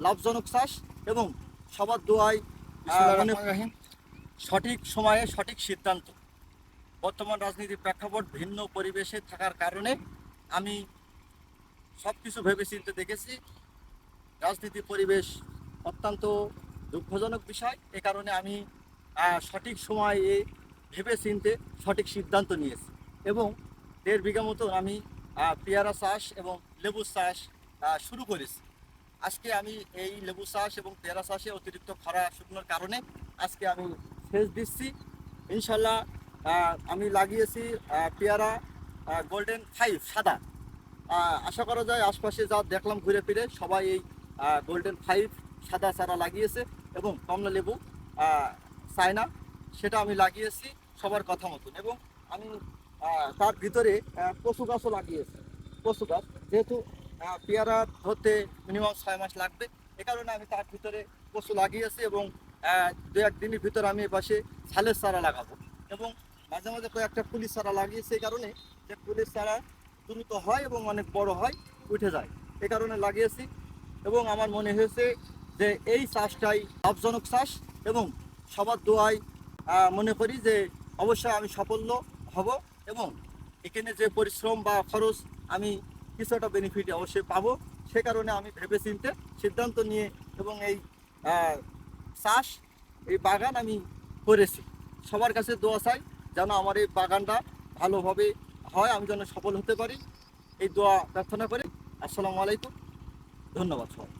লাভজনক চাষ এবং সবার দোয়ায় সঠিক সময়ে সঠিক সিদ্ধান্ত। বর্তমান রাজনীতির প্রেক্ষাপট ভিন্ন পরিবেশে থাকার কারণে আমি সব কিছু ভেবেচিন্তে দেখেছি। রাজনীতির পরিবেশ অত্যন্ত দুঃখজনক বিষয়, এ কারণে আমি সঠিক সময়ে ভেবেচিন্তে সঠিক সিদ্ধান্ত নিয়েছি এবং 1.5 বিঘা মতো আমি পেয়ারা চাষ এবং লেবু চাষ শুরু করেছি। আজকে আমি এই লেবু চাষ এবং পেয়ারা চাষে অতিরিক্ত খরা শুকনোর কারণে আজকে আমি সেচ দিচ্ছি। ইনশাল্লাহ আমি লাগিয়েছি পেয়ারা গোল্ডেন 5 সাদা। আশা করা যায় আশপাশে যা দেখলাম ঘুরে ফিরে সবাই এই গোল্ডেন 5 সাদা চারা লাগিয়েছে এবং কমলা লেবু চায়না সেটা আমি লাগিয়েছি সবার কথা মতন। এবং আমি তার ভিতরে কচু গাছও লাগিয়েছি। কচু গাছ যেহেতু পেয়ারা ধরতে মিনিমাম 6 মাস লাগবে, এ কারণে আমি তার ভিতরে কচু লাগিয়েছি এবং 2-1 দিনের ভিতরে আমি এপাশে ঝালের চারা লাগাবো এবং মাঝে মাঝে কয়েকটা পুলিশ চারা লাগিয়েছে, এই কারণে যে পুলিশ চারা দ্রুত হয় এবং অনেক বড় হয়, উঠে যায়, এ কারণে লাগিয়েছি। এবং আমার মনে হয়েছে যে এই চাষটাই লাভজনক চাষ এবং সবার দোয়ায় মনে করি যে অবশ্যই আমি সাফল্য হব এবং এখানে যে পরিশ্রম বা খরচ আমি কিছু একটা বেনিফিট অবশ্যই পাবো। সে কারণে আমি ভেবেচিন্তে সিদ্ধান্ত নিয়ে এবং এই চাষ এই বাগান আমি করেছি। সবার কাছে দোয়া চাই যেন আমার এই বাগানটা ভালোভাবে হয়, আমি যেন সফল হতে পারি, এই দোয়া প্রার্থনা করি। আসসালামু আলাইকুম, ধন্যবাদ সবাই।